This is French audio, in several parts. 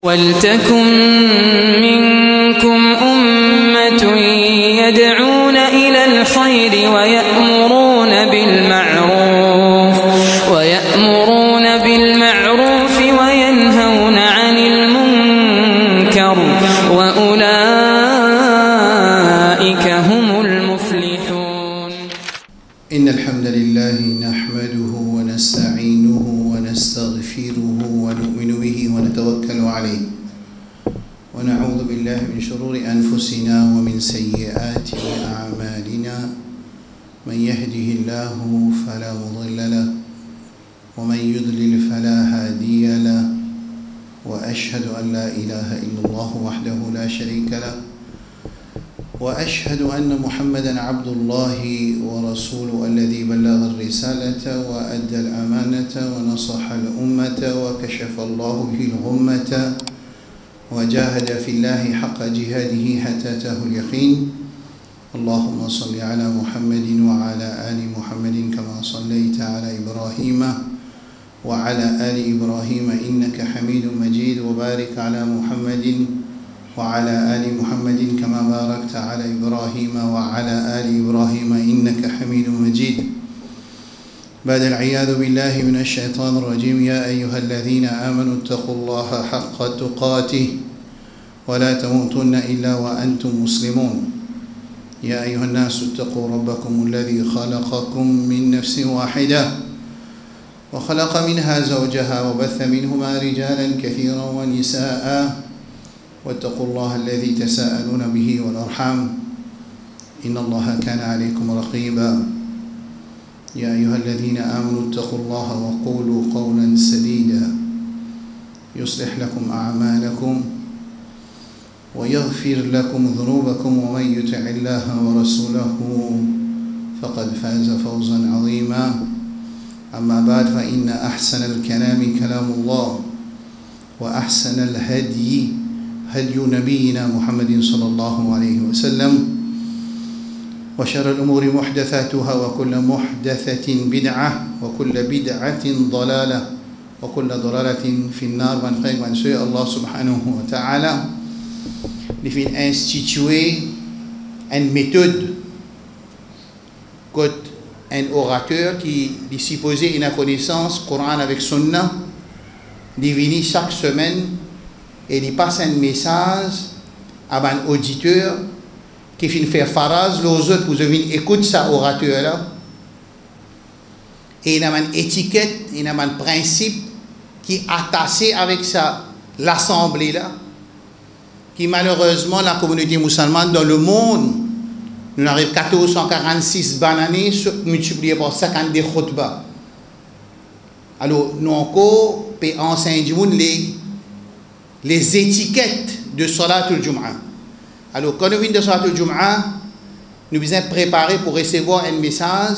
ولتكن منكم أمة يدعون إلى الخير ويأمرون بالمعروف وينهون عن المنكر وأولئك هم المفلحون. إن الحمد لله نحمده ونستعينه ونستغفره ونؤمن به ونتوكل عليه ونعوذ بالله من شرور أنفسنا ومن سيئات أعمالنا. من يهده الله فلا مضل له ومن يضلل فلا هادي له وأشهد أن لا إله إلا الله وحده لا شريك له وأشهد أن محمدًا عبد الله ورسوله الذي بلغ الرسالة وأدى الأمانة ونصح الأمة وكشف الله به الغمة وجاهد في الله حق جهاده حتى أتاه اليقين. اللهم صل على محمد وعلى آل محمد كما صليت على إبراهيم وعلى آل إبراهيم إنك حميد مجيد وبارك على محمد وعلى آل محمد كما باركت على إبراهيم وعلى آل إبراهيم إنك حميد مجيد. بعد العياذ بالله من الشيطان الرجيم. يا أيها الذين آمنوا اتقوا الله حق تقاته ولا تموتن إلا وأنتم مسلمون. يا أيها الناس اتقوا ربكم الذي خلقكم من نفس واحدة وخلق منها زوجها وبث منهما رجالا كثيرا ونساء واتقوا الله الذي تساءلون به والأرحام إن الله كان عليكم رقيبا. يا أيها الذين آمنوا اتقوا الله وقولوا قولا سديدا يصلح لكم أعمالكم ويغفر لكم ذنوبكم ومن يطع الله ورسوله فقد فاز فوزا عظيما. أما بعد فإن أحسن الكلام كلام الله وأحسن الهدي هدي نبينا محمد صلى الله عليه وسلم وشر الأمور محدثاتها وكل محدثة بدعة وكل بدعة ضلالة وكل ضلالة في النار. من سوء الله سبحانه وتعالى لفين instituer une méthode qu'un orateur qui supposait une connaissance Coran avec Sunna divine chaque semaine et il passe un message à un auditeur qui finit faire phrase, les autres pour venir écouter ça orateur là. Et il y a une étiquette, il y a un principe qui est attaché avec ça, l'assemblée là, qui malheureusement la communauté musulmane dans le monde, nous arrivons 1446 bananes multiplié par 52 khutbah. Alors nous encore peut enseigner les étiquettes de Salatul Jum'ah. Alors, quand nous venons de Salatul Jum'ah, nous devons préparer pour recevoir un message.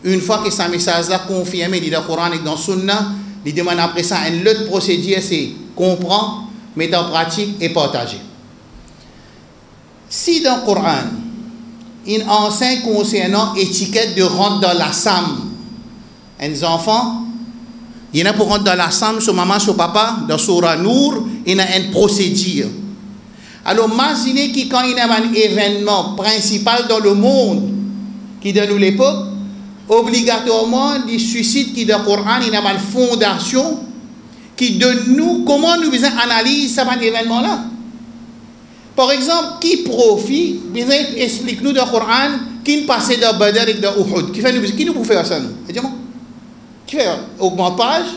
Une fois que ce message-là confirmé dans le Coran et dans le Sunna, il demande après ça une autre procédure, c'est comprendre, mettre en pratique et partager. Si dans le Coran, il enseigne concernant l'étiquette de rentrer dans la Sam, les enfants, il y en a pour rentrer dans la Sam, sur maman, sur papa, dans Surah Nour, il y a une procédure. Alors, imaginez que quand il y a un événement principal dans le monde qui donne l'époque, obligatoirement, il suscite qui dans le Coran, il y a une fondation qui donne nous comment nous devons analyser cet événement-là. Par exemple, qui profite, explique-nous dans le Coran, qui passait dans Badr et dans Uhud, qui nous peut faire ça? Qui fait augmente page,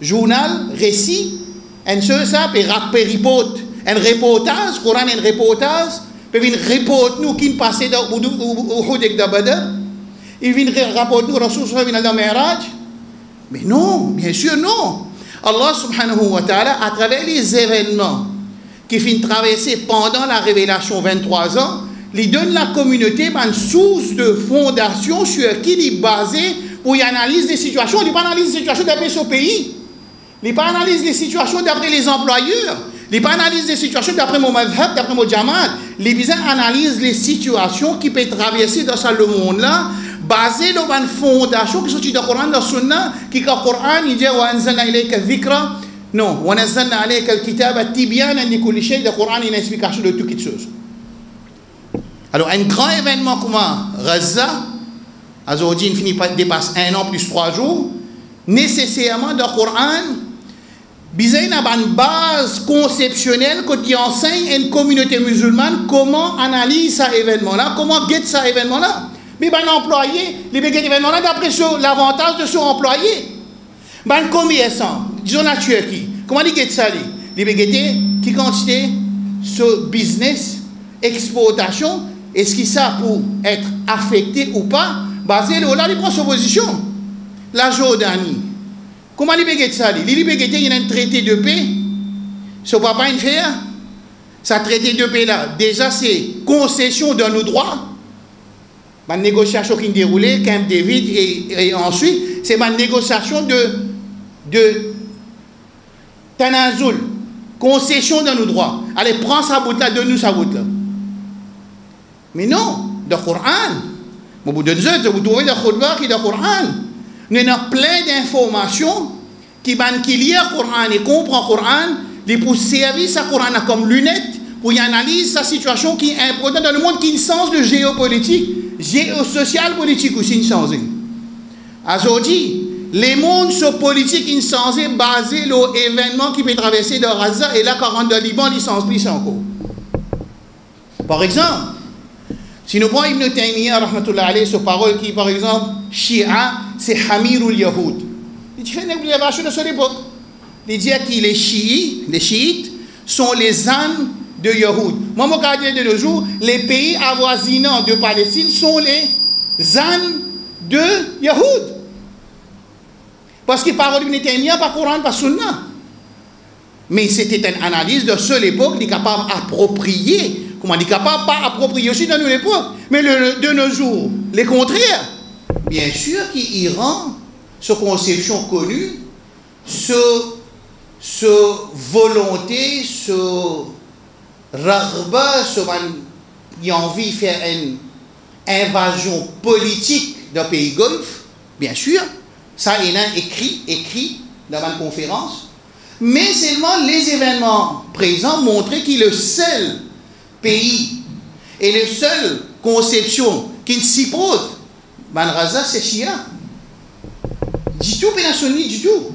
journal, récit, un seul ça, et péripote. Un reportage, Coran un reportage, puis il reporte nous qui passait dans Uhud et dans Badr, il vient rapporter nous Rasul sallallahu alayhi wa sallam dans Mi'raj. Mais non, bien sûr non. Allah subhanahu wa ta'ala, à travers les événements qui viennent traverser pendant la révélation 23 ans, il donne la communauté une source de fondation sur qui il est basé pour y analyser des situations. Il n'est pas analyse des situations d'après son pays. Il n'est pas analyse des situations d'après les employeurs. Il n'est pas analyse des situations d'après mon madhab, d'après mon jamaat. Il analyse les situations qui peuvent traverser dans ce monde-là, basées sur une fondation qui sont dans le Coran, dans le Sunna, qui est le Coran, il dit « Wa anzalna ilayka dhikra Non. وَنَزَّلْنَا عَلَيْكَ الْكِتَابَ تِبْيَانًا لِكُلِّ شَيْءٍ. Le Coran est une explication de toute chose. Alors, un grand événement comme Gaza, aujourd'hui, il finit par dépasser 1 an plus 3 jours, nécessairement dans le Coran, il y a une base conceptionnelle qui enseigne à une communauté musulmane comment analyser cet événement-là, comment guetter cet événement-là. Mais un employé, il guette cet événement-là d'après l'avantage de son employé. Un commerçant, disons la Turquie, comment il guette ça? Il guette qui quantité ce business, exportation, est-ce qu'il ça pour être affecté ou pas, basé là, il prend sa position. La Jordanie. Comment il peut ça? Il peut il y a un traité de paix. Ce papa il fait. Ça traité de paix là. Déjà c'est concession de nos droits. Ma négociation qui déroulée, Camp David et ensuite c'est ma négociation de Tanazul. Concession de nos droits. Allez, prends sa bout là, donne-nous sa bout là. Mais non, dans le Coran. Au bout de 2 heures, vous trouvez le Khutbah qui est dans le Coran. Nous avons plein d'informations qui lient le Coran et comprennent le Coran, et pour servir ce Coran comme lunette, pour y analyser sa situation qui est importante dans le monde, qui a un sens de géopolitique, géosocial politique aussi, une sens. Aujourd'hui, les mondes politiques, une sens basé sur l'événement qui peut traverser de Gaza et là, quand on rentre dans le Liban, il sens plus encore. Par exemple, si nous prenons Ibn Taymiyyah, rahmatullah alayhi, ce parole qui, par exemple, Shia, c'est Hamirul Yahoud. Il fait une observation de son époque. Il dit que les chiites sont les ânes de Yahoud. Moi, je dis de nos jours, les pays avoisinants de Palestine sont les ânes de Yahoud. Parce qu'il parle d'Ibn Taymiyyah, pas Coran, pas Sunna. Mais c'était une analyse de seule époque, il est capable d'approprier. Comment il est capable de pas approprier aussi dans notre époque. Mais de nos jours, les contraires. Bien sûr qu'Iran, ce conception connue, ce volonté, ce rarba, ce qui a envie de faire une invasion politique d'un pays golfe, bien sûr, ça il a écrit dans une conférence, mais seulement les événements présents montraient qu'il est le seul pays et la seule conception qui s'y porte, Gaza, c'est Shia. Du tout, pénationné, du tout.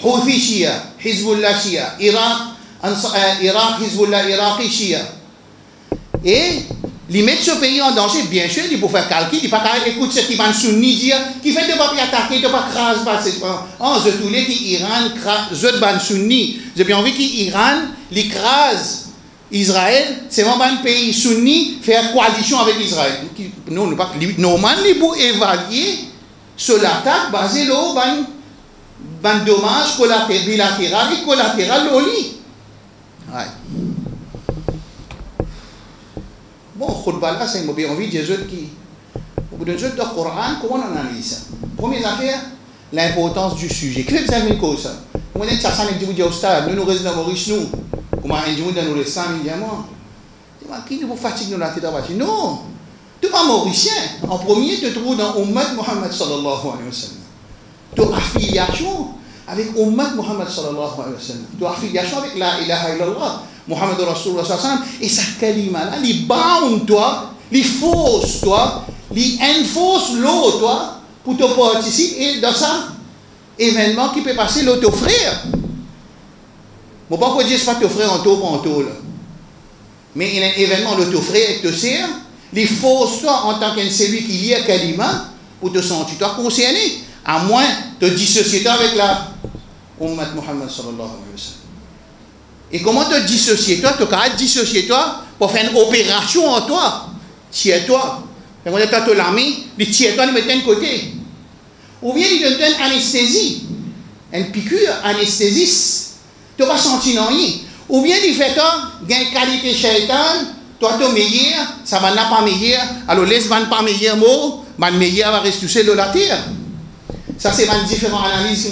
Houthi Shia, Hezbollah Shia, Irak, Hezbollah, Iraqi Shia. Et ils mettent ce pays en danger, bien sûr, il faut faire calcul, il ne faut pas écouter ce qui va sunni dire, qui fait de ne pas attaquer, de ne pas craser. Oh, je voulais qu'Iran crase, je ban sunni. J'ai bien envie qu'Iran l'écrase. Israël, c'est vraiment un pays sunni, faire coalition avec Israël. Non, normalement, il faut évaluer sur l'attaque basée sur un dommage bilatéral et collatéral au lit. Ouais. Bon, khutbah là, c'est une envie des autres qui. Au bout d'un jeu de Coran, comment on analyse ça? Première affaire, l'importance du sujet. Qu'est-ce que ça veut dire ça? Comment est-ce que ça veut dire au stade? Nous résidons à Maurice, nous. Comment un jour dans nos 100 000 diamants? Qui nous fatigue dans la tête? Non, tu n'es pas mauricien. En premier, tu te trouves dans Ummat Muhammad sallallahu alayhi wa sallam. Tu as affiliation avec Ummat Muhammad sallallahu alayhi wa sallam. Tu as affiliation avec la ilaha illallah, Muhammad Rasulullah sallallahu alayhi wa sallam. Et sa kalima là, il bound toi, il force toi, il enforce l'autre toi pour te participer dans ça événement qui peut passer l'autre frère. Je ne peux pas dire que ce n'est pas ton frère en tout, mais il y a un événement de ton frère et de te sert, il force toi en tant que celui qui lit à Kalima pour te sentir toi concerné, à moins de te dissocier toi avec la Ummat Muhammad sallallahu alayhi wa sallam. Et comment te dissocier toi? Tu peux dissocier toi pour faire une opération en toi, tiens-toi. Quand tu as ton l'armée, il tiens-toi, il met de côté. Ou bien il te donne une anesthésie, une piqûre anesthésiste. Tu vas sentir rien. Ou bien il fait toi, gain qualité shaitan, toi tu es meilleur, ça va pas meilleur, alors laisse pas meilleur mot, le meilleur va rester de la terre. Ça c'est une différente analyse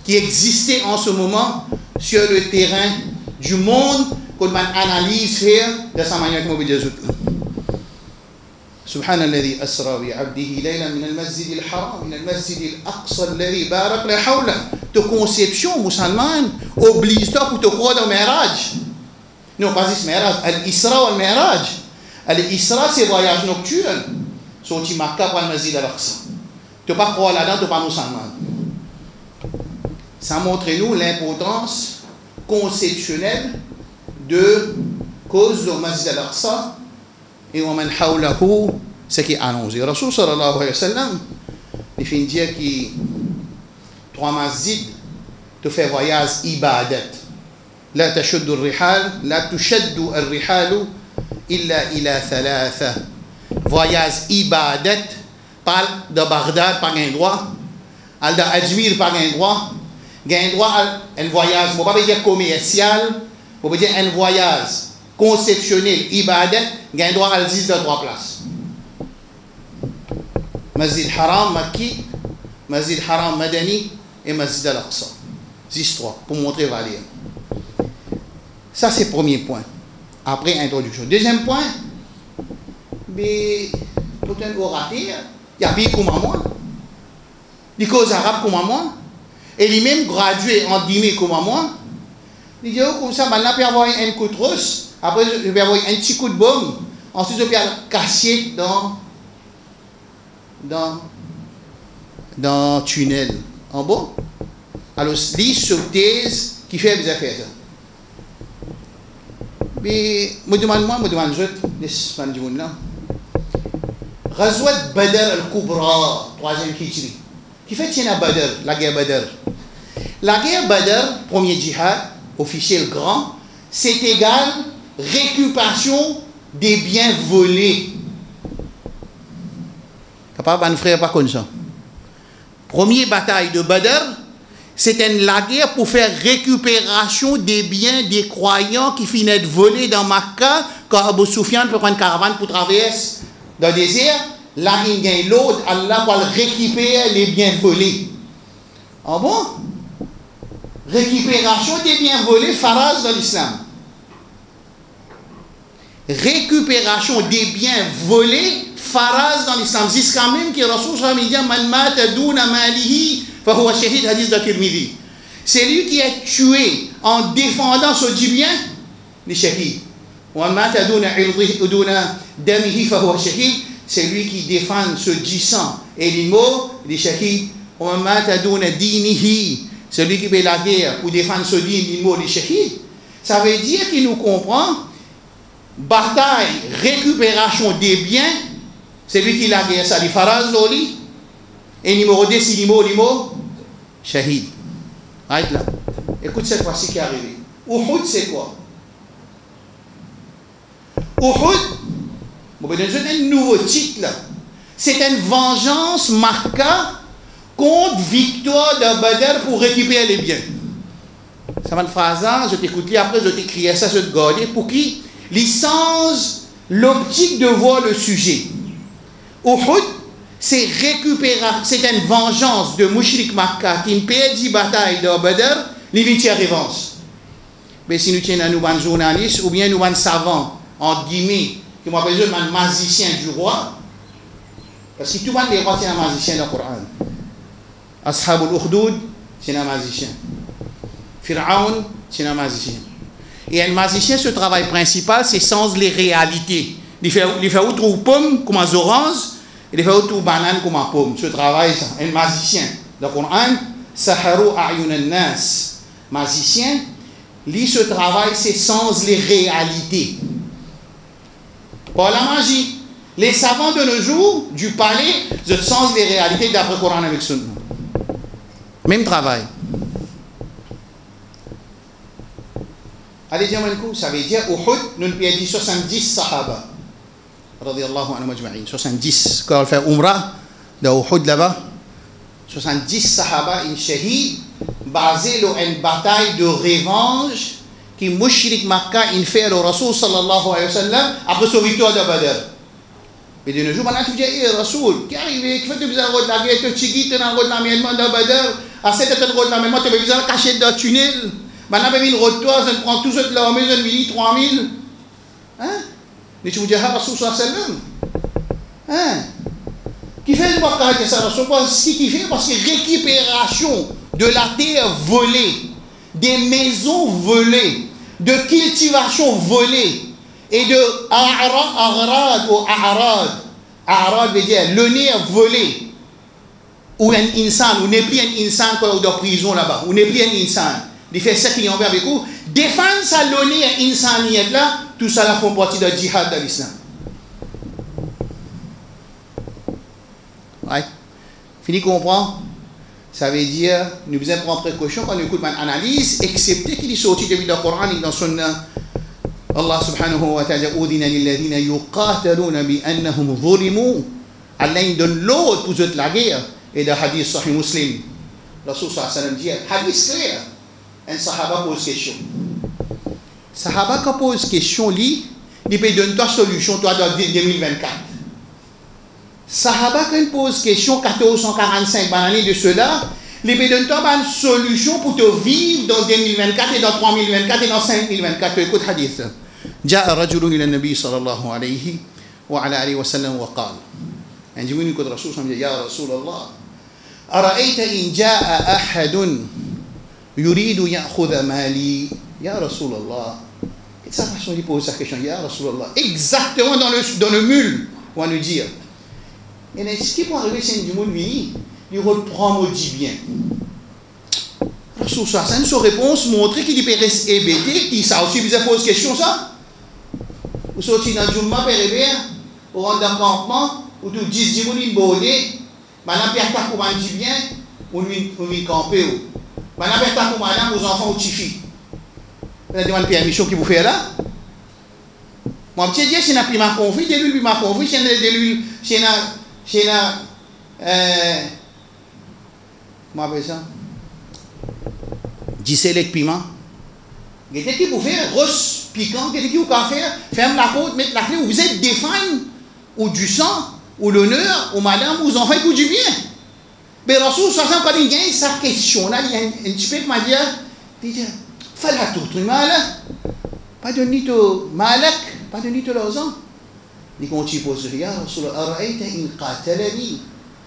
qui existait en ce moment sur le terrain du monde, qu'on analyse faire de sa manière que je سبحان الذي أسرى بعبده ليلا من المسجد الحرام من المسجد الأقصى الذي باركنا حوله. Ta conception musulmane oblige-toi pour te croire dans le Mi'raj. Non, pas ce Mi'raj, Al-Isra ou Al-Mi'raj. Al-Isra, c'est voyage nocturne. Sorti Makkah pour le Masjid al-Aqsa. Tu ne peux pas croire là-dedans, tu n'es pas musulman. Ça montre nous l'importance conceptuelle de cause du Masjid al-Aqsa et wa man hawlahu, ce qui est annoncé. Rasul sallallahu alayhi wa sallam, il fait dire que trois masjids te fait voyage ibadat. لا تشد الرحال لا تشد الرحال إلا إلى ثلاثة. Voyage ibadat, parle de Bagdad par un droit, al de Ajmir par un droit, un droit un voyage, on ne va pas dire commercial, on va dire un voyage conceptionnel, ibadat, un droit à 10 de 3 places. Masjid Haram Makki, Masjid Haram Madani et Masjid Al-Aqsa. 10-3 pour montrer valeur. Ça c'est le premier point. Après introduction. Deuxième point, mais pour un orateur, il y a pays comme moi, il cause arabe comme moi, et il même gradué en dîner comme moi. Il dit, oh, comme ça, maintenant, je vais avoir un coup de rosse, après, je vais avoir un petit coup de bombe, ensuite, je vais cacher dans le tunnel. En bon? Alors, lis sur thèse qui fait des affaires. Mais, je demande, Ghazwat Badr al-Kubra, 3e Hijri. Qui fait tiens à Badr, la guerre Badr. La guerre Badr, premier djihad, officiel grand, c'est égal récupération des biens volés. Capable un frère pas comme ça. Première bataille de Badr, c'était la guerre pour faire récupération des biens des croyants qui finaient de voler dans Makkah quand Abu Sufyan peut prendre une caravane pour traverser dans le désert. Là, il y a l'autre, Allah va récupérer les biens volés. Ah bon? Récupération des biens volés, faraz dans l'islam. Récupération des biens volés, faraz dans l'islam. Jusqu'à même que Rasul sallallahu alayhi wa sallam dit man mata duna malihi fa huwa shahid, hadith de Tirmidhi. C'est lui qui est tué en défendant ce bien, le shahid. Man mata duna damihi fa huwa shahid. C'est lui qui défend ce du sang et les mots, les shahid. Man mata duna dinihi. C'est lui qui fait la guerre pour défendre ce din, les mots, les shahid. Ça veut dire qu'il nous comprend. Bataille, récupération des biens, c'est lui qui la guerre, ça dit faraz loli. Et numéro 2, c'est l'imo, shahid. Arrête là. Écoute cette fois-ci qui est arrivée. Uhud, c'est quoi? Uhud, bon, ben, un nouveau titre là. C'est une vengeance Makkah contre victoire de Badr pour récupérer les biens. Ça va une phrase là, je t'écoute après, je t'écris ça, je te garde. Pour qui? Licence, l'optique de voir le sujet. Uhud, c'est une vengeance de Mushrik Makkah qui perd 10 batailles de Badr, les 20e revanche. Mais si nous tenons un journaliste ou bien nous un savant, en guillemets, qui m'appelle un magicien du roi, parce que tout le monde les rois, c'est un magicien dans le Coran. Ashab al-Ukhdud, c'est un magicien. Fir'aun, c'est un magicien. Et un magicien, ce travail principal, c'est sans les réalités. Il fait autre pomme comme un orange, il fait autre banane comme un pomme. Ce travail, ça. Un magicien. Dans le Coran, Saharu a'yun an-nas. Magicien, lui, ce travail, c'est sans les réalités. Pas la magie. Les savants de nos jours, du palais, je sens les réalités d'après le Coran avec Sunna. Même travail. Allez, dis-moi ça veut dire Uhud, nous avons dit 70 sahaba. Radiyallahu anhu majma'in. 70. Quand on fait Umrah, de Uhud là-bas, 70 sahaba, une shahid, basé sur une bataille de revanche qui Mushrik Makkah in fait au Rasul sallallahu alayhi wa sallam après sa victoire de Badr. Mais de nos jours, maintenant tu dis, Rasul, qui est arrivé, qui fait du bizarre de la guerre, tu chigis, tu as un rôle d'amènement de Badr, à cette état de rôle d'amènement, tu as besoin de cacher dans le tunnel. Maintenant, je vais retour, je prends tout ce de l'armée, je vais 3000. Hein? Mais tu me dis, Rasul sallallahu alayhi wa sallam. Hein? Qui fait une bonne ça, ce qui fait parce que récupération de la terre volée, des maisons volées, de cultivation volée, et de a'rad ou a'rad. A'rad veut dire le nerf volé, ou un insan, ou n'est plus un insan quand on est dans prison là-bas, ou n'est plus un insan. Il fait ça qui en avec vous. Défendre sa l'honneur insaniyet là, tout ça là font partie du djihad de l'islam. Ouais. Fini comprendre? Ça veut dire, nous devons prendre précaution quand nous écoutons une analyse, excepté qu'il est sorti depuis le Coran et dans son Allah subhanahu wa ta'ala udina lilladhina yuqataluna bi annahum zulimu. Allah donne l'ordre pour eux la guerre. Et dans le hadith sahih muslim, Rasul sallallahu alayhi wa sallam dit, hadith clair, un sahaba pose question. Sahaba qui pose question, il peut donner ta solution, toi, dans 2024. Sahaba qui pose question, 1445, dans l'année de cela, il peut donner ta une solution pour te vivre dans 2024 et dans 3024 et dans 5024. Écoute hadith. جاء رجل إلى النبي صلى الله عليه وعلى آله وسلم وقال عندما يقول الرسول صلى الله عليه وسلم يا رسول الله أرأيت إن جاء أحد يريد يأخذ مالي يا رسول الله. Et ça façon il pose sa question يا رسول الله exactement dans le mule on va nous dire. Et ce qui peut arriver c'est du monde vini il reprend mot dit bien. Rasul sallallahu sa réponse montre qu'il peut rester hébété, qui ça aussi vous pose question ça. Vous sortez dans Jumma Pérébé, au rang d'un campement, où tout 10 minutes bodé, madame Pierre pour dit bien, ou lui camper. Madame Pierre pour madame, aux enfants ou tifi. Vous avez demandé permission qui vous fait là. Moi, petit Dieu, c'est un prima conflit, de lui, ma conflit, c'est de lui, c'est un. Comment appelle ça? 10 lait de piment. Qu'est-ce que vous faites? Rose piquant, qu'est-ce que vous pouvez faire? Ferme la porte, mettre la clé, vous êtes défendre, ou du sang, ou l'honneur, ou madame, ou aux enfants, ou du bien. Mais Rasul, quand il gagne sa question, là, il y a un petit peu de manière, il dit, fallait tout mal, pas de nid au malak, pas de nid au l'argent. Il continue à poser, ya Rasul, araïta in qatalani.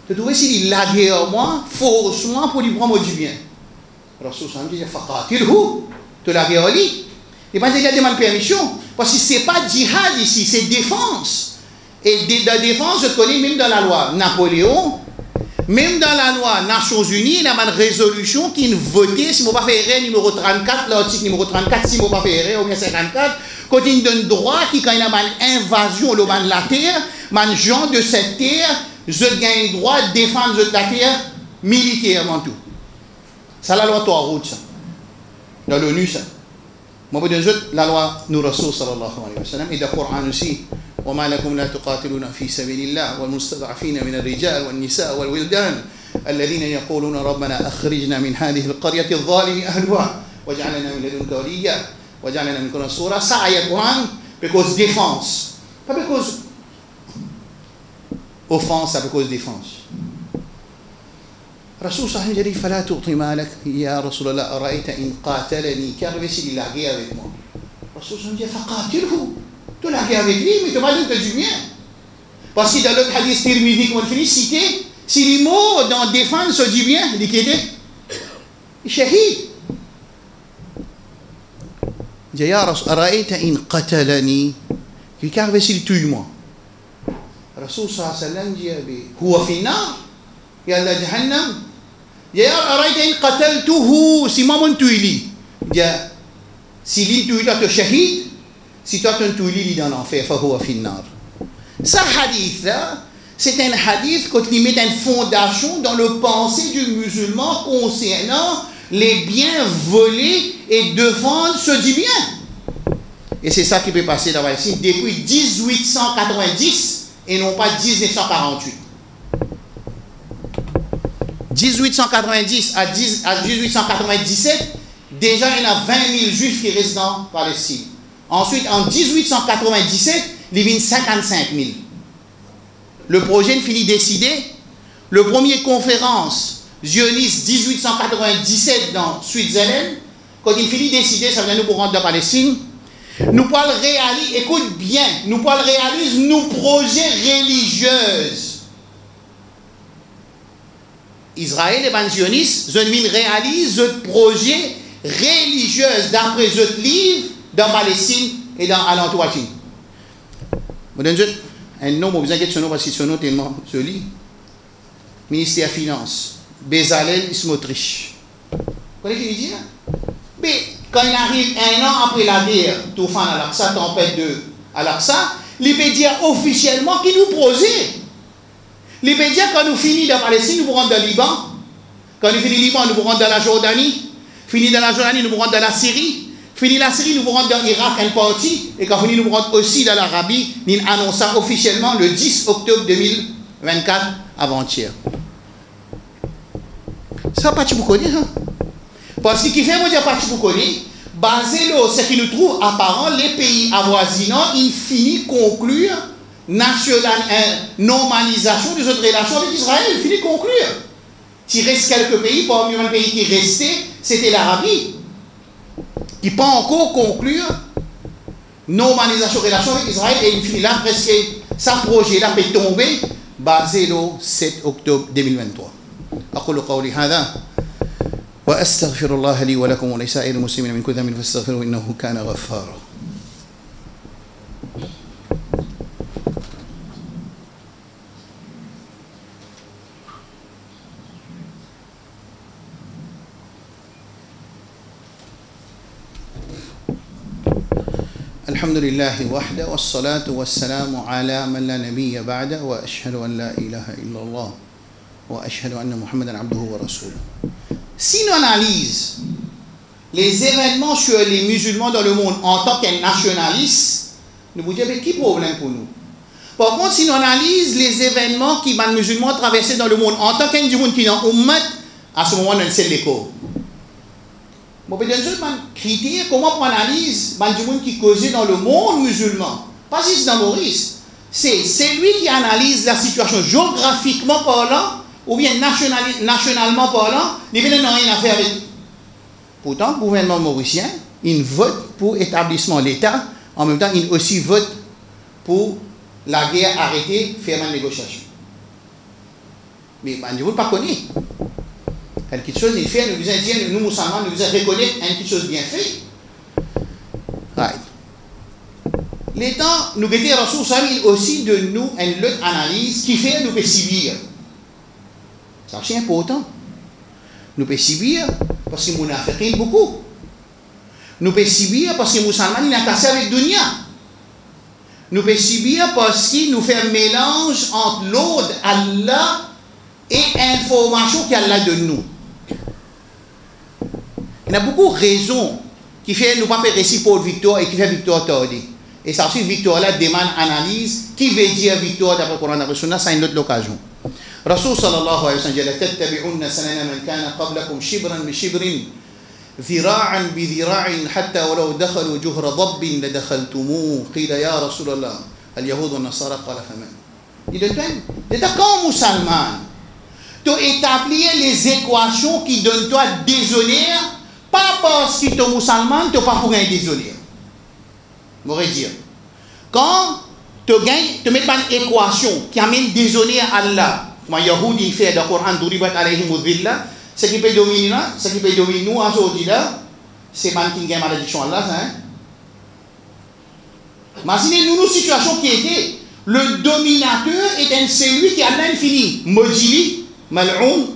Tu trouves s'il l'a guerre moi, force-moi pour lui prendre du bien. Rasul dit, faqatilhu, tu l'as guerre lui. Il pas qu'il a demandé permission, parce que ce n'est pas djihad ici, c'est défense. Et la défense, je connais même dans la loi Napoléon, même dans la loi Nations Unies, il y a une résolution qui est votée, si je ne pas faire erreur, numéro 34, l'article numéro 34, si je ne pas faire erreur, ou bien 54, quand il donne droit, quand il y a une invasion de la terre, les gens de cette terre, je gagne le droit de défendre la terre militairement tout. C'est la loi Touarout, ça. Dans l'ONU, ça. Moi, je dis la loi Nous Rasul sallallahu alayhi wa sallam et le Coran aussi. وما لكم لا تقاتلون في سبيل الله والمستضعفين من الرجال والنساء والولدان الذين يقولون ربنا أخرجنا من هذه القرية الظالم أهلها واجعلنا من لدنك وليا واجعلنا من كل صورة. Ça ayat Coran because défense, pas because offense, pas because défense. Rasul sallallahu alayhi wa sallam فلا تعطي مالك يا رسول الله أرأيت إن قاتلني car il a guerre avec moi. Rasul sallallahu alayhi wa sallam فقاتله. Tu l'as guerre avec lui, mais tu vas dire que tu as du bien. Parce que dans l'autre hadith Tirmidhi, comme on le cité, si les mots dans défendre se dit bien, il était shahid. Il dit Ya Rasul, Araïta in qatalani, qui car s'il tue moi. Rasul sallallahu alayhi wa sallam dit Huwa fi nar, ya Allah jahannam. Il dit Araïta in qataltuhu, si moi mon tue lui. Il dit si lui tue, tu es shahid. Si toi tu es dans l'enfer, ça hadith là, c'est un hadith qui met une fondation dans le pensée du musulman concernant les biens volés et défendre ce dit bien. Et c'est ça qui peut passer dans ici depuis 1890 et non pas 1948. 1890 à 1897, déjà il y a 20 000 juifs qui restent dans Palestine. Ensuite, en 1897, il y a 55 000. Le projet finit décidé. Le premier conférence zioniste 1897 dans Switzerland, quand il finit décidé, ça vient nous pour rentrer dans Palestine. Nous pouvons réaliser, écoute bien, nous pouvons réaliser nos projets religieux. Israël et les sionistes, ils réalisent ce projet religieux d'après ce livre dans Palestine et dans l'entourage. Je donne un nom, vous inquiétez ce nom parce que ce nom est tellement joli. Ministère des Finances, Bezalel Smotrich. Vous connaissez ce qu'il dit? Mais quand il arrive un an après la guerre, Toufan al-Aqsa, tempête de Al-Aqsa, il peut dire officiellement qu'il nous projette. Il peut dire quand nous finissons dans la Palestine, nous pourrons dans le Liban. Quand nous finissons le Liban, nous pourrons dans la Jordanie. Fini dans la Jordanie, nous pourrons dans la Syrie. Fini la Syrie, nous pourrons dans l'Irak, une partie. Et quand fini, nous pourrons aussi dans l'Arabie. Nous annonçons officiellement le 10 octobre 2024, avant-hier. Ça, pas vous connaissez, hein? Parce que qui fait, moi, dire pas vous connaissez, basé sur ce qui nous trouve apparent, les pays avoisinants, ils finissent conclure normalisation de notre relation avec Israël, il finit de conclure. Il reste quelques pays, parmi les pays qui restaient, c'était l'Arabie, qui pas encore conclure normalisation de relation avec Israël, et il finit là, presque, sa projet là peut tomber, basé le 7 octobre 2023. أقول قولي هذا وأستغفر الله لي ولكم ولسائر المسلمين من كل ذنب فاستغفروه إنه كان غفارا. الحمد لله وحده والصلاة والسلام على من لا نبي بعده وأشهد أن لا إله إلا الله وأشهد أن محمدا عبده ورسوله. Si nous analysons les événements sur les musulmans dans le monde en tant que nationalistes, nous vous disons, mais qui problème pour nous? Par contre, si nous analysons les événements qui les musulmans traversés dans le monde en tant qu'individus qui n'ont ummat, à ce moment, on sait l'écho. Bon, peut-être un critère, comment on analyse les gens qui causent dans le monde musulman? Pas juste dans Maurice. C'est celui qui analyse la situation géographiquement parlant ou bien nationalement parlant, les gens n'ont rien à faire avec. Pourtant, le gouvernement mauricien, il vote pour l'établissement de l'État, en même temps, il aussi vote pour la guerre arrêtée, faire une négociation. Mais je ne veux pas connaître. Quelque chose il fait, nous Indiens, nous musulmans, nous reconnaître quelque chose bien fait. Right. L'État, nous mettons ressources aussi de nous une autre analyse qui fait nous subir. Ça c'est important. Nous pouvons subir parce que nous avons fait beaucoup. Nous pouvons subir parce que les musulmans sont cassés avec le dunya. Nous pouvons subir parce que nous faisons un mélange entre l'ordre Allah et l'information qu'Allah donne nous. Il y a beaucoup de raisons qui font nous pas faire récit pour victoire et qui fait victoire tordée. Et ça aussi, victoire là demande analyse. Qui veut dire victoire d'après le Coran d'après Sunna, c'est une autre occasion. Rasul sallallahu alayhi wa sallam dit تتبعون سنن من كان قبلكم شبرا بشبر ذراعا بذراع حتى ولو دخلوا جهر ضب لدخلتموه قيل يا رسول الله اليهود والنصارى قال فمن. Il dit quand musulman tu établis les équations qui donnent toi déshonneur, pas parce que tu es musulman, tu n'es pas pour un déshonneur. Je dire, quand tu mets pas une équation qui amène déshonneur à Allah, comme Yahoudi fait dans le Coran, ce qui peut dominer là, ce qui peut dominer nous aujourd'hui là, c'est pas une malédiction Allah, hein. Imaginez-nous une situation qui était, le dominateur est celui qui a l'infini, maudit, mal'oun,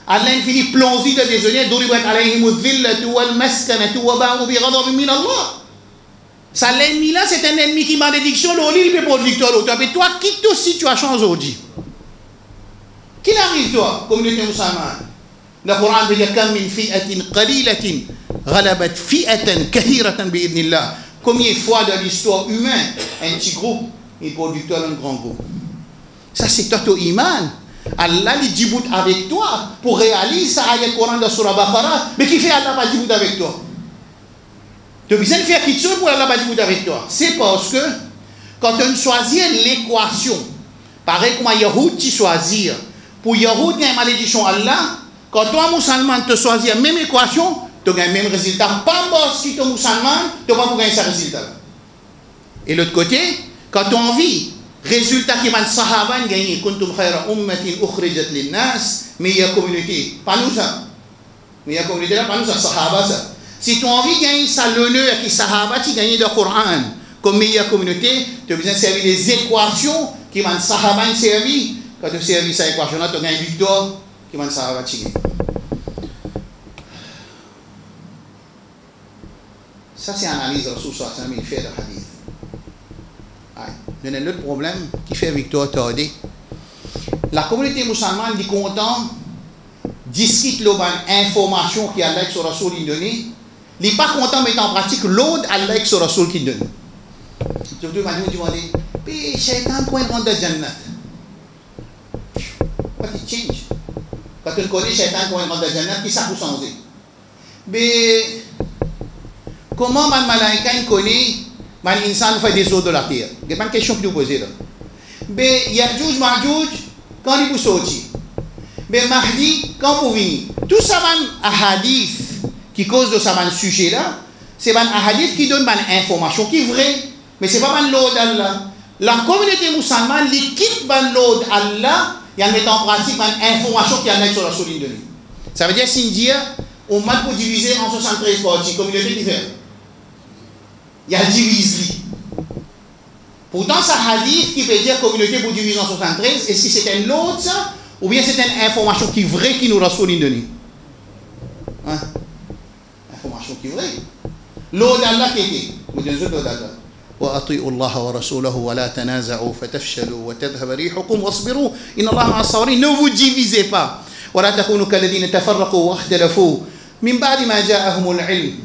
Allah infini plongé de déshonneur, duribat alayhim dhillatu wal maskanatu wa ba'u bi ghadabin min Allah. Ça l'ennemi là, c'est un ennemi qui malédiction, il peut prendre victoire l'autre. Mais toi, quitte ta situation aujourd'hui. Qu'il arrive toi, communauté musulmane? Le Coran veut dire comme min fi'atin qalilatin ghalabat fi'atan kathiratan bi idnillah. Combien de fois dans l'histoire humaine, un petit groupe, il prend victoire un grand groupe. Ça c'est toi ton iman. Allah il dit avec toi pour réaliser ça ayat Coran de Surah Baqarah. Mais qui fait Allah pas dit avec toi? Tu as besoin de faire quelque chose pour Allah pas dit avec toi. C'est parce que quand on choisit l'équation, pareil comme Yahoud tu choisis, pour Yahoud il y a une malédiction Allah, quand toi musulman te choisis la même équation, tu as le même résultat. Pas parce que tu es musulman, tu vas pas gagner ce résultat. Et l'autre côté, quand tu as envie, résultat qui m'a sahaba gagné, kuntum khayra ummatin ukhrijat linnas, meilleure communauté. Pas nous ça. Meilleure communauté là, pas nous ça, sahaba ça. Si tu as envie de gagner ça, l'honneur qui sahaba, tu gagnes le Coran comme meilleure communauté, tu as besoin de servir les équations qui m'a sahaba servi. Quand tu servis cette équation là, tu as gagné victoire qui m'a sahaba tu gagnes. Ça, c'est l'analyse de Rasul sallallahu alayhi wa sallam, il fait le hadith. Il y a un autre problème qui fait victoire tardée. La communauté musulmane est content, discute l'information qui Allah sur Rasul qui donne. Il n'est pas content de mettre en pratique l'autre Allah sur Rasul qui donne. Je vous demande, mais Shaitan, quand il rentre dans Jannat, what it change? Quand on connaît Shaitan, quand il rentre dans Jannat, qui ça peut changer? Mais comment man malaïka connaît man insan fait des eaux de la terre? Il y a pas une question que vous posez là. Mais Yajouj, Majouj, quand il vous sortit? Mais Mahdi, quand vous venez? Tout ça, un hadith qui cause de ça, un sujet là, c'est un hadith qui donne une information qui est vraie, mais ce n'est pas un l'ordre d'Allah. La communauté musulmane, les quitte l'ordre d'Allah, et en mettant en pratique une information qui est sur la souligne de lui. Ça veut dire, si on m'a pour diviser en 73 parties, communauté différente. Il y a divise. Pourtant, ça hadith qui peut dire communauté pour diviser en 73, est-ce que c'est un autre ça, ou bien c'est une information qui est vraie qui nous rassure de hein? Information qui est vraie. L'eau d'Allah qui était. Vous dites l'eau d'Allah. وأطيعوا الله ورسوله ولا تنازعوا فتفشلوا وتذهب ريحكم واصبروا إن الله مع الصابرين. Ne vous divisez pas. ولا تكونوا كالذين تفرقوا واختلفوا من بعد ما جاءهم العلم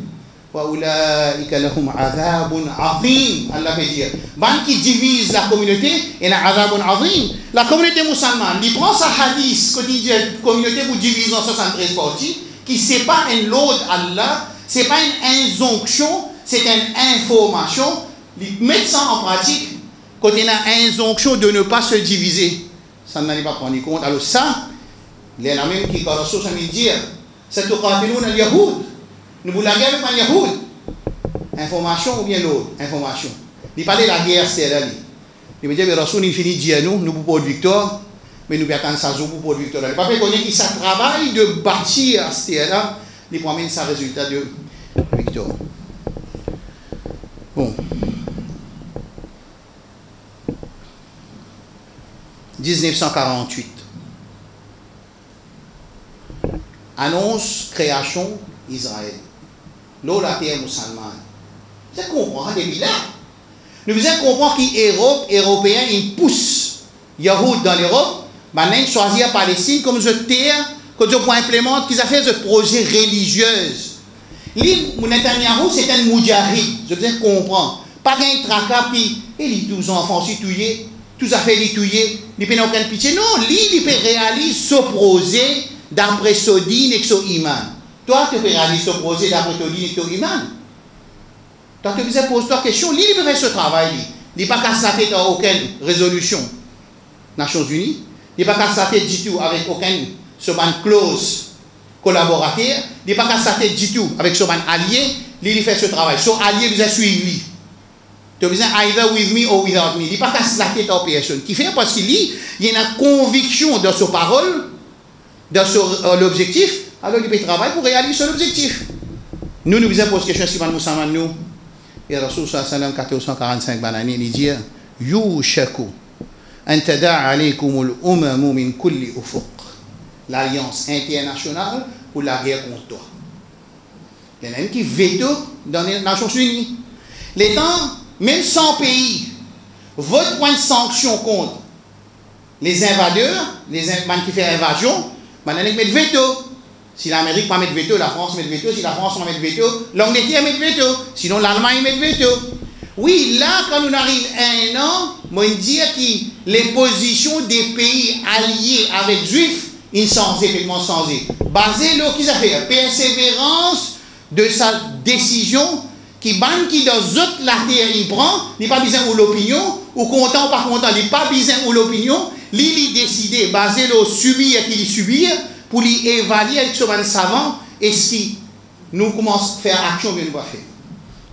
وأولئك لهم عذاب عظيم. Allah veut dire, ban qui divise la communauté, il y a un azab azim. La communauté musulmane, il prend sa hadith quotidien, communauté pour diviser en 73 parties, qui c'est pas un lot Allah, c'est pas une injonction, c'est une information. Mettre ça en pratique, quand il y a une injonction de ne pas se diviser, ça n'allait pas prendre compte. Alors ça, les mêmes qui quand Rasul me dit, c'est au qatilun al-yahoud. Nous voulons la guerre avec les yahoud. Information ou bien l'autre? Information. Il parlait de la guerre, c'était là. Il me dit, mais Rasul, il finit de dire nous pouvons pas de victoire, mais nous attendons ça pour de victoire. Le papa connaît qui ça travaille de bâtir c'était là, il promène ça résultat de victoire. Bon. 1948. Annonce création Israël. L'eau la terre musulmane. Vous comprenez depuis là. Nous devons comprendre que les Européens ils poussent Yahoud dans l'Europe, maintenant ils choisissent la Palestine comme une terre que Dieu peut implémenter, qu'ils ont fait ce projet religieux. Netanyahu c'est un moudjahid. Je veux comprendre. Pas qu'un tracas puis les 12 enfants tués. Tout ça fait les tuer, il n'y a aucune pitié. Non, il peut réaliser s'opposer d'après Sodine et son iman. Toi, tu peux réaliser s'opposer d'après Sodine et ton iman. Toi, tu peux poser toi question. Il peut faire ce travail. Il n'est pas cassé la tête à aucune résolution. Nations Unies. Il n'est pas cassé la tête du tout avec aucune clause collaborateur. Il n'est pas cassé la tête du tout avec son allié. Il fait ce travail. Son allié vous a suivi. Tu as besoin either with me or without me. Il n'est pas casse la tête aux personnes. Qui fait parce qu'il y a une conviction dans ses paroles, dans l'objectif, alors il peut travailler pour réaliser son objectif. Nous nous posons question si nous sommes nous. Et Rasul sallallahu alayhi wa sallam 1445 banani il dit Yushaku an tada'a alaykum al-umamu min kulli ufuq. L'alliance internationale pour la guerre contre toi. Il y en a un qui veto dans les Nations Unies. Les temps même 100 pays votent point de sanction contre les invadeurs, les gens qui font invasion, maintenant ils mettent veto. Si l'Amérique pas mettre veto, la France met veto. Si la France met veto, l'Angleterre met veto. Sinon l'Allemagne met veto. Oui, là, quand nous arrivons à un an, moi je dis que les positions des pays alliés avec les Juifs, ils sont effectivement changées. Basé sur ce qu'ils ont fait, persévérance de sa décision. Qui dans autres la terre il prend, il pas besoin de l'opinion, ou content ou pas content, il pas besoin de l'opinion, il décide basé sur subir qu'il subir pour lui évaluer avec son savant est-ce qu'il nous commençons à faire action que nous va faire.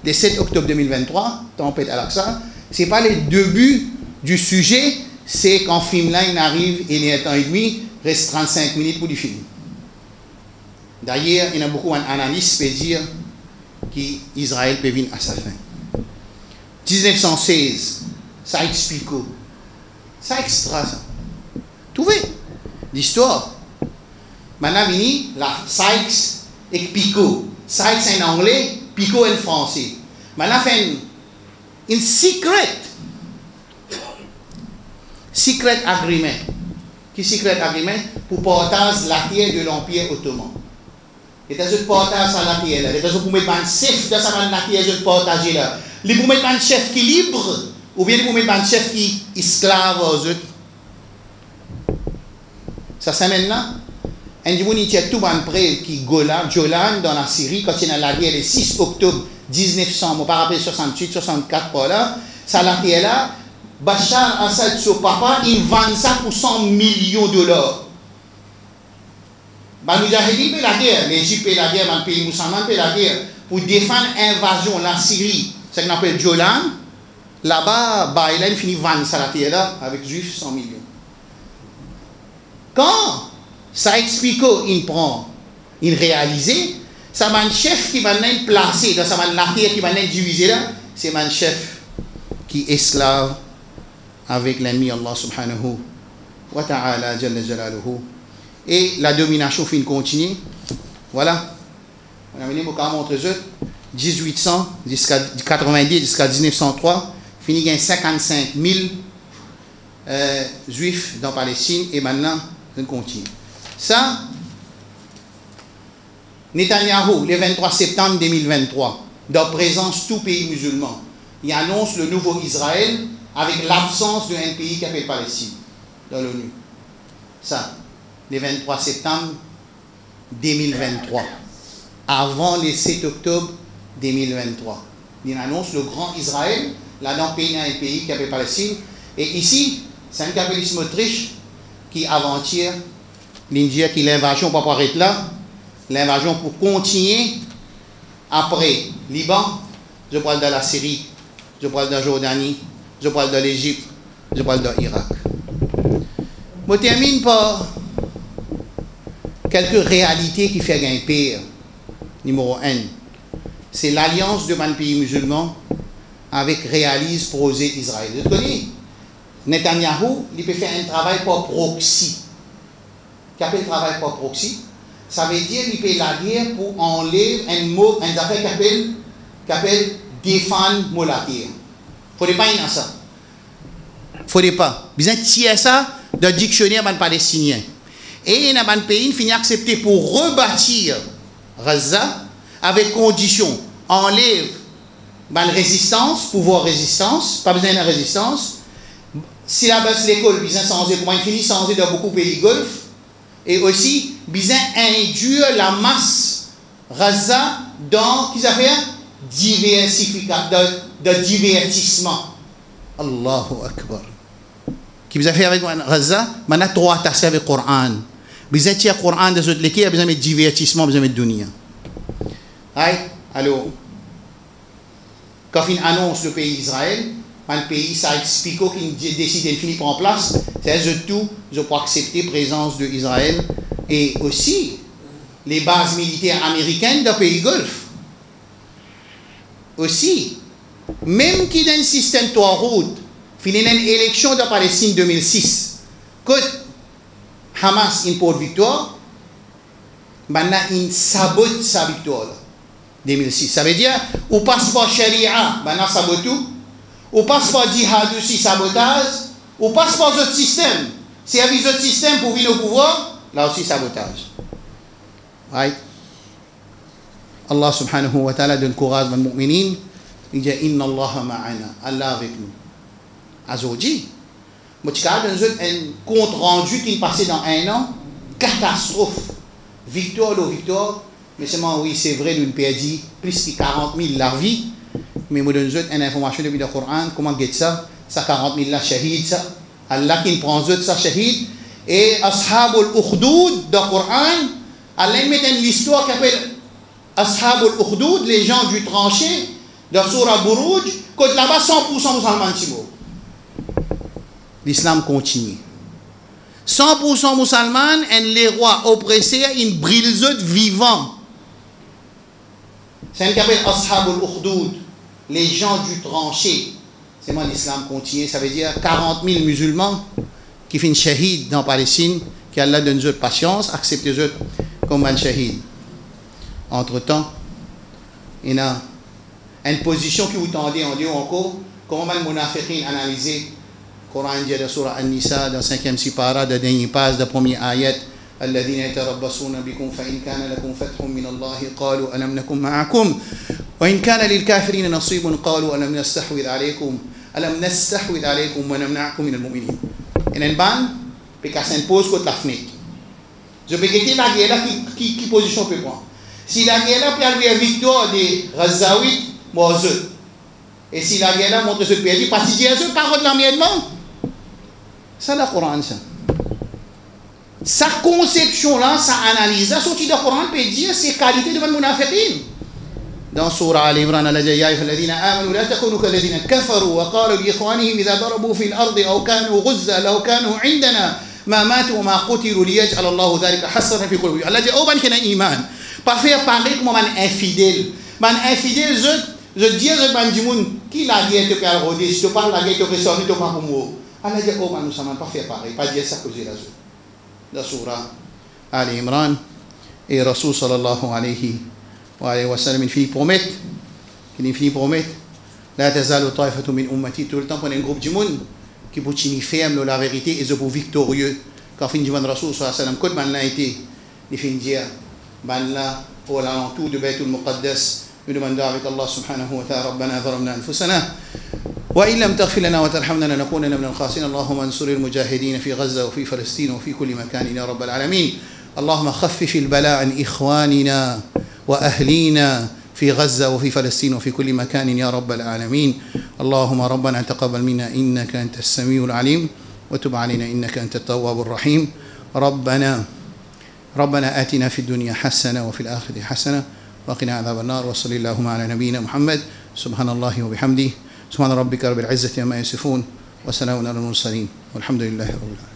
Le 7 octobre 2023, tempête Al-Aqsa, ce n'est pas le début du sujet, c'est quand le film là il arrive, il est un temps et demi, reste 35 minutes pour le film. D'ailleurs, il y a beaucoup d'analystes qui disent qu'Israël peut venir à sa fin. 1916, ça explique. Ça extra ça. Tout vrai. L'histoire. Maintenant, vini la Sykes et Picot. Sykes en anglais, Picot en français. Maintenant, fait une secret agreement. Qui secret agreement? Pour partage la terre de l'Empire ottoman. Et t'as un partage à la terre là. Et t'as pour mettre un chef dans sa la terre de partager là. Les pour mettre un chef qui est libre ou bien pour mettre un chef qui est esclave aux autres. Ça s'amène là. Un jour, il y a tout un preuve qui Golan dans la Syrie, quand il y a la guerre le 6 octobre 1900, on pas rappelé 68, 64 par là, ça l'a été là. Bachar Assad, son papa, il vend ça pour 100 millions de dollars. Nous avons dit la guerre, l'Égypte et la guerre, le pays musulman et la guerre, pour défendre l'invasion, la Syrie, c'est ce qu'on appelle Golan. Là-bas, il finit vendre ça là avec juifs 100 millions. Quand ça explique qu'il prend, il réalise, ça va un chef qui va être placé dans la terre qui va être divisé là, c'est un chef qui est esclave avec l'ennemi Allah subhanahu wa ta'ala jalla jalaluhu. Et la domination fin continue. Voilà. On a venu pour montrer 1800 jusqu'à 90 jusqu'à 1903, fini gain 55 000 juifs dans Palestine et maintenant on continue. Ça, Netanyahou, le 23 septembre 2023, dans présence tout pays musulman, il annonce le nouveau Israël avec l'absence d'un pays qui s'appelle Palestine dans l'ONU. Ça, le 23 septembre 2023, avant le 7 octobre 2023. Il annonce le grand Israël, là-dedans, pays un pays qui s'appelle Palestine. Et ici, c'est un capitalisme Autriche qui avant-hier, l'India qui l'invasion pour arrêter là, l'invasion pour continuer après Liban, je parle de la Syrie, je parle de la Jordanie, je parle de l'Égypte, je parle de l'Irak. Je termine par quelques réalités qui font un pire. Numéro 1, c'est l'alliance de man pays musulmans avec réalise projet Israël. Vous connaissez Netanyahou, il peut faire un travail par proxy. Qu'appelle le travail par proxy? Ça veut dire qu'il peut la guerre pour enlever un mot, un affaire qu'appelle défendre la terre. Il ne faudrait pas y avoir ça. Il ne faudrait pas. Besoin de tirer ça dans le dictionnaire palestinien. Et il y a un pays qui finit accepter pour rebâtir Gaza avec condition. Enlève la résistance, pouvoir résistance, pas besoin de résistance. Si la base l'école, besoin de changer, comment il finit de changer dans beaucoup de pays golf. Et aussi, besoin d'induire la masse Gaza dans, qu'est-ce que ça fait? De divertissement. Allahu Akbar. Qui vous a fait avec Gaza? Maintenant, trois tasses avec le Coran. Besoin de le Coran de cette équipe, besoin de divertissement, besoin de dunya. Aïe, alors, quand il annonce le pays Israël, le pays, ça explique qu'il décide de finir en place, c'est tout, je peux accepter la présence d'Israël et aussi les bases militaires américaines dans le pays Golfe. Aussi, même qui dans le système trois routes, il y a une élection de Palestine 2006, que Hamas importe victoire, maintenant il sabote sa victoire. 2006. Ça veut dire, ou passe par Sharia, maintenant sabote tout. Ou passe par djihad aussi, sabotage. Ou passe par d'autres systèmes. Service d'autres systèmes pour venir au pouvoir, là aussi sabotage. Right? Allah subhanahu wa ta'ala donne courage aux mu'minin. Il dit, Inna Allah ma'ana. Allah avec nous. Azodi. Moi, tu as un compte rendu qui est passé dans un an. Catastrophe. Victoire ou victoire. Mais seulement, oui, c'est vrai, nous perdons plus de 40 000 la vie. Mais nous donne une information depuis le Coran. Comment get ça? Ça 40 000 la shahid, ça. Allah qui prend ça shahid. Et Ashab al-Ukhdud dans le Coran, Allah met une histoire qui s'appelle Ashab al-Ukhdud, les gens du tranché, dans Surah Buruj, côté là-bas 100% musulmans. L'islam continue. 100% musulmans et les rois oppressés, ils brillent vivants. C'est un qui appelle Ashab al-Ukhdud, les gens du tranché. C'est moi l'islam continue, ça veut dire 40 000 musulmans qui finissent shahid dans Palestine, qui Allah donne eux patience, accepte eux comme un shahid. Entre-temps, il y a une position qui vous tendez en Dieu encore, comment les munafiqin analyser le Coran dit dans Surah An-Nisa, dans 5e sipara, de dernier passe, de premier ayat, الذين يتربصون بكم فإن كان لكم فتح من الله قالوا ألم نكن معكم وإن كان للكافرين نصيب قالوا ألم نستحوذ عليكم ونمنعكم من المؤمنين. Et une bande, puis qu'elle s'impose contre la fenêtre. Je peux quitter la guerre qui position peut prendre. Si la guerre peut avoir victoire des Razaouis, moi je. Et si la guerre montre ce pays, parce que Dieu est parole de l'amièdement. Ça, le Coran, ça. Sa conception-là, sa analyse, la sortie du Coran peut dire ses qualités devant le munafiqin. Dans Surah Al-Imran, Allah dit يا أيها الذين آمنوا لا تكونوا كالذين كفروا وقالوا لإخوانهم إذا ضربوا في الأرض أو كانوا غزا لو كانوا عندنا ما ماتوا وما قتلوا ليجعل الله ذلك حسرة في قلوبهم. Allah dit oh ban kena iman, pas faire pareil comme man infidèle. Man infidèle je dis je ban dimoun qui la guerre te faire roder, si tu parles la guerre te fait sortir te pas pour moi. Allah dit oh ban nous sommes pas faire pareil, pas dire ça cause la zo. Dans Surah Al-Imran et Rasul sallallahu alayhi wa sallam il finit promettre la tazalu ta'ifatu min ummati, tout le temps pendant un groupe du monde qui pour tenir ferme la vérité et pour victorieux quand fin du monde Rasul sallallahu alayhi wa sallam quand man l'a été il finit dire man là au alentour de Baytul Muqaddas nous demandons avec Allah subhanahu wa ta'ala rabbana zalamna anfusana وإن لم تغفر لنا وترحمنا لنكونن من الخاسرين اللهم انصر المجاهدين في غزة وفي فلسطين وفي كل مكان يا رب العالمين اللهم خفف البلاء عن إخواننا وأهلينا في غزة وفي فلسطين وفي كل مكان يا رب العالمين اللهم ربنا تقبل منا إنك أنت السميع العليم وتب علينا إنك أنت التواب الرحيم ربنا آتنا في الدنيا حسنة وفي الآخرة حسنة وقنا عذاب النار وصلى اللهم على نبينا محمد سبحان الله وبحمده سبحان ربك رب العزة عما يصفون وسلام على المرسلين والحمد لله رب العالمين.